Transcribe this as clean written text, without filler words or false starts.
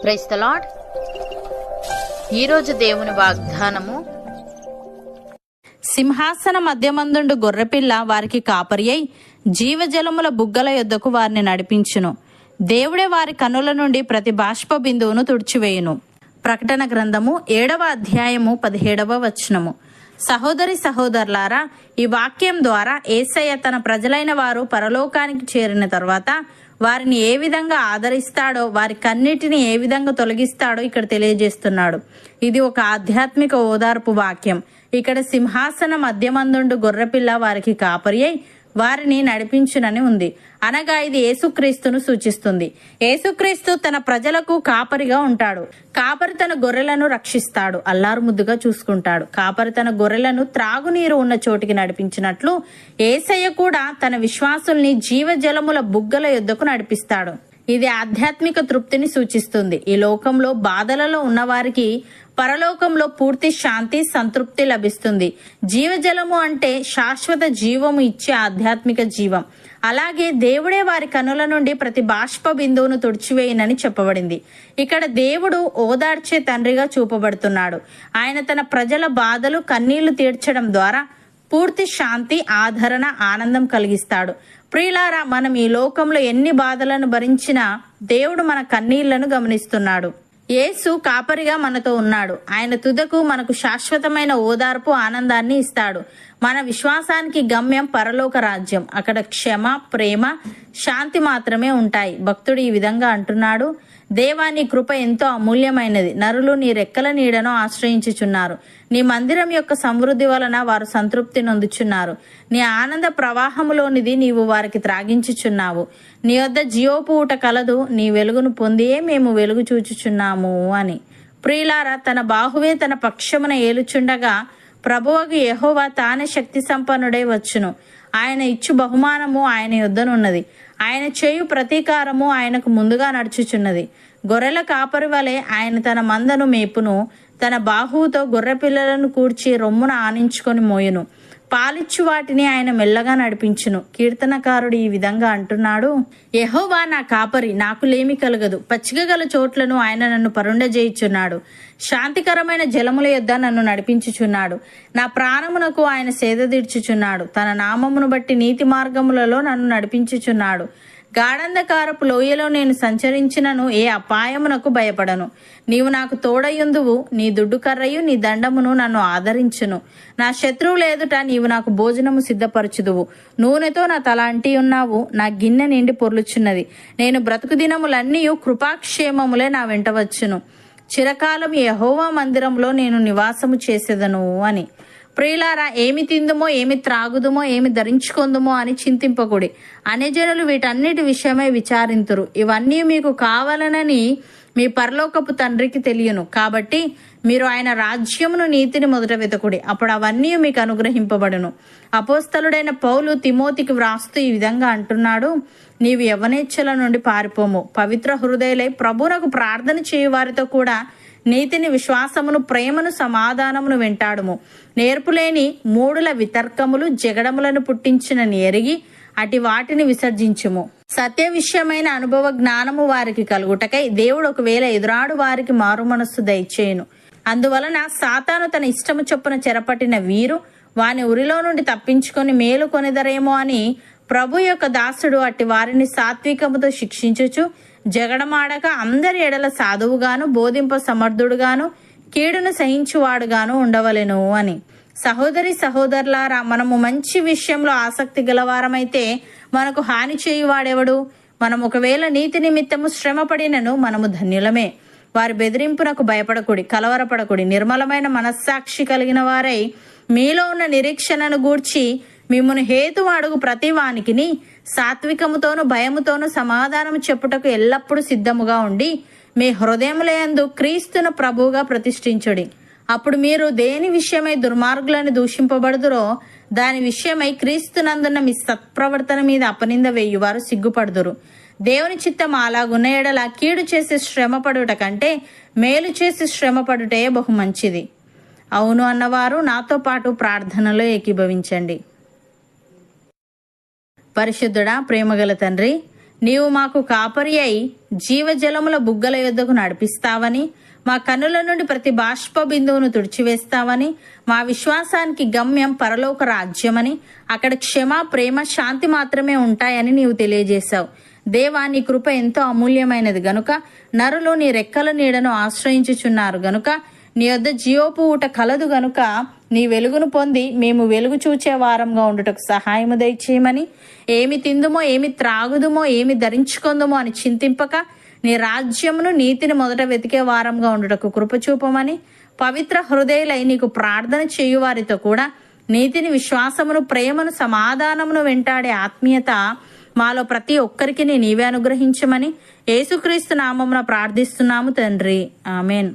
Praise the lord. ఈరోజు దేవుని వాగ్దానము, సింహాసన మధ్యమందుండు గొర్రెపిల్ల వారికి కాపరి అయి జీవజలముల బుగ్గల యొద్దకు వారిని నడిపించును. దేవుడే వారి కన్నుల నుండి ప్రతి బాష్ప బిందువును తుడిచివేయును. ప్రకటన గ్రంథము 7వ అధ్యాయము 17వ వచనము. సహోదరి సహోదరులారా, ఈ వాక్యం ద్వారా యేసయ్య తన ప్రజలైన వారు పరలోకానికి చేరిన తర్వాత వారిని ఏ విధంగా ఆదరిస్తాడో, వారి కన్నిటిని ఏ విధంగా తొలగిస్తాడో ఇక్కడ తెలియజేస్తున్నాడు. ఇది ఒక ఆధ్యాత్మిక ఓదార్పు వాక్యం. ఇక్కడ సింహాసన మధ్యమందుండు గొర్రెపిల్ల వారికి కాపరి అయి వారిని నడిపించునని ఉంది. అనగా ఇది యేసుక్రీస్తును సూచిస్తుంది. యేసుక్రీస్తు తన ప్రజలకు కాపరిగా ఉంటాడు. కాపరి తన గొర్రెలను రక్షిస్తాడు, అల్లారు ముద్దుగా చూసుకుంటాడు. కాపరి తన గొర్రెలను త్రాగునీరు ఉన్న చోటికి నడిపించినట్లు యేసయ్య కూడా తన విశ్వాసుల్ని జీవజలముల బుగ్గల యొద్దకు నడిపిస్తాడు. ఇది ఆధ్యాత్మిక తృప్తిని సూచిస్తుంది. ఈ లోకంలో బాధలలో ఉన్నవారికి పరలోకంలో పూర్తి శాంతి, సంతృప్తి లభిస్తుంది. జీవజలము అంటే శాశ్వత జీవము ఇచ్చే ఆధ్యాత్మిక జీవం. అలాగే దేవుడే వారి కనుల నుండి ప్రతి బాష్ప బిందువును తుడిచివేయనని చెప్పబడింది. ఇక్కడ దేవుడు ఓదార్చే తండ్రిగా చూపబడుతున్నాడు. ఆయన తన ప్రజల బాధలు, కన్నీళ్లు తీర్చడం ద్వారా పూర్తి శాంతి, ఆదరణ, ఆనందం కలిగిస్తాడు. ప్రియులారా, మనం ఈ లోకంలో ఎన్ని బాధలను భరించినా దేవుడు మన కన్నీళ్లను గమనిస్తున్నాడు. యేసు కాపరిగా మనతో ఉన్నాడు. ఆయన తుదకు మనకు శాశ్వతమైన ఓదార్పు, ఆనందాన్ని ఇస్తాడు. మన విశ్వాసానికి గమ్యం పరలోక రాజ్యం. అక్కడ క్షమ, ప్రేమ, శాంతి మాత్రమే ఉంటాయి. భక్తుడు ఈ విధంగా అంటున్నాడు: దేవా, నీ కృప ఎంతో అమూల్యమైనది. నరులు నీ రెక్కల నీడను ఆశ్రయించుచున్నారు. నీ మందిరం యొక్క సమృద్ధి వలన వారు సంతృప్తి నొందుచున్నారు. నీ ఆనంద ప్రవాహములోనిది నీవు వారికి త్రాగించుచున్నావు. నీ వద్ద జీవపు ఊట కలదు. నీ వెలుగును పొందియే మేము వెలుగు చూచుచున్నాము అని. ప్రియులారా, తన బాహువే తన పక్షమున ఏలుచుండగా ప్రభువకు యెహోవా తానే శక్తి సంపన్నుడై వచ్చును. ఆయన ఇచ్చు బహుమానము ఆయన యొద్దనున్నది. ఆయన చేయు ప్రతీకారము ఆయనకు ముందుగా నడుచుచున్నది. గొర్రెల కాపరి వలె ఆయన తన మందను మేపును. తన బాహువుతో గొర్రె పిల్లలను కూర్చి రొమ్మున ఆనించుకొని మోయును. పాలిచ్చు వాటిని ఆయన మెల్లగా నడిపించును. కీర్తనకారుడు ఈ విధంగా అంటున్నాడు: యెహోవా నా కాపరి, నాకు లేమి కలగదు. పచ్చిక గల చోట్లను ఆయన నన్ను పరుండజేయుచున్నాడు. శాంతికరమైన జలముల యొద్ద నన్ను నడిపించుచున్నాడు. నా ప్రాణమునకు ఆయన సేదదీర్చుచున్నాడు. తన నామమును బట్టి నీతి మార్గములలో నన్ను నడిపించుచున్నాడు. గాఢంధకారపు లోయలో నేను సంచరించినను ఏ అపాయమునకు భయపడను. నీవు నాకు తోడయుందువు. నీ దుడ్డు కర్రయు నీ దండమును నన్ను ఆదరించును. నా శత్రువుల ఎదుట నీవు నాకు భోజనము సిద్ధపరచుదువు. నూనెతో నా తల అంటి ఉన్నావు. నా గిన్నె నిండి పొర్లుచున్నది. నేను బ్రతుకు దినములన్నీ కృపాక్షేమములే నా వెంట వచ్చును. చిరకాలం యెహోవా మందిరంలో నేను నివాసము చేసేదను అని. ప్రియులారా, ఏమి తిందుమో, ఏమి త్రాగుదుమో, ఏమి ధరించుకుందుమో అని చింతింపకుడి. అన్యజనులు వీటన్నిటి విషయమై విచారింతురు. ఇవన్నీ మీకు కావాలనని మీ పరలోకపు తండ్రికి తెలియను. కాబట్టి మీరు ఆయన రాజ్యమును, నీతిని మొదట వెతకుడి. అప్పుడు అవన్నీ మీకు అనుగ్రహింపబడును. అపోస్తలుడైన పౌలు తిమోతికి వ్రాస్తూ ఈ విధంగా అంటున్నాడు: నీవు యవ్వనేచ్ఛల నుండి పారిపోము. పవిత్ర హృదయులై ప్రభువునకు ప్రార్థన చేయు వారితో కూడా నీతిని, విశ్వాసమును, ప్రేమను, సమాధానమును వెంటాడుము. నేర్పులేని మూడుల వితర్కములు జగడములను పుట్టించినని ఎరిగి అటి వాటిని విసర్జించుము. సత్య విషయమైన అనుభవ జ్ఞానము వారికి కలుగుటకై దేవుడు ఒకవేళ ఎదురాడు వారికి మారు మనస్సు దయచేయును. అందువలన సాతాను తన ఇష్టము చొప్పున చెరపట్టిన వీరు వాని ఉరిలో నుండి తప్పించుకొని మేలు కొనిదరేమో అని ప్రభు యొక్క దాసుడు అట్టి వారిని సాత్వికముతో శిక్షించుచు జగడమాడక అందరి ఎడల సాధువుగాను, బోధింప సమర్థుడుగాను, కీడును సహించువాడుగాను ఉండవలెను అని. సహోదరి సహోదరులారా, మనము మంచి విషయంలో ఆసక్తి గలవారమైతే మనకు హాని చేయువాడెవడు? మనం ఒకవేళ నీతి నిమిత్తము శ్రమపడినను మనము ధన్యులమే. వారి బెదిరింపునకు భయపడకుడి, కలవరపడకుడి. నిర్మలమైన మనస్సాక్షి కలిగిన వారై మీలో ఉన్న నిరీక్షణను గూర్చి మిమ్మును హేతువు అడుగు ప్రతి వానికిని సాత్వికముతోను, భయముతోను సమాధానము చెప్పుటకు ఎల్లప్పుడూ సిద్ధముగా ఉండి మీ హృదయములందు క్రీస్తును ప్రభువుగా ప్రతిష్ఠించుడి. అప్పుడు మీరు దేని విషయమై దుర్మార్గులను దూషింపబడుదురో దాని విషయమై క్రీస్తునందున్న మీ సత్ప్రవర్తన మీద అపనింద వేయువారు సిగ్గుపడుదురు. దేవుని చిత్తం అలాగున్న ఎడల కీడు చేసి శ్రమపడుట కంటే మేలు చేసి శ్రమపడుటే బహు మంచిది. అవును అన్నవారు నాతో పాటు ప్రార్థనలో ఏకీభవించండి. పరిశుద్ధుడా, ప్రేమగల తండ్రి, నీవు మాకు కాపరి అయి జీవజలముల బుగ్గల యొద్దకు నడిపిస్తావని, మా కన్నుల నుండి ప్రతి బాష్ప బిందువును తుడిచివేస్తావని, మా విశ్వాసానికి గమ్యం పరలోక రాజ్యమని, అక్కడ క్షమ, ప్రేమ, శాంతి మాత్రమే ఉంటాయని నీవు తెలియజేశావు. దేవా, నీ కృప ఎంతో అమూల్యమైనది గనుక, నరులు నీ రెక్కల నీడను ఆశ్రయించుచున్నారు గనుక, నీ యొద్ద జీవపు ఊట కలదు గనుక, నీ వెలుగును పొంది మేము వెలుగు చూచే వారంగా ఉండుటకు సహాయము దయచేయమని, ఏమి తిందుమో, ఏమి త్రాగుదుమో, ఏమి ధరించుకుందుమో అని చింతింపక, నీ రాజ్యమును, నీతిని మొదట వెతికే వారంగా ఉండుటకు కృప చూపమని, పవిత్ర హృదయులై నీకు ప్రార్థన చేయు వారితో కూడా నీతిని, విశ్వాసమును, ప్రేమను, సమాధానమును వెంటాడే ఆత్మీయత మాలో ప్రతి ఒక్కరికి నీవే అనుగ్రహించమని యేసుక్రీస్తు నామమున ప్రార్థిస్తున్నాము తండ్రి. ఆమెన్.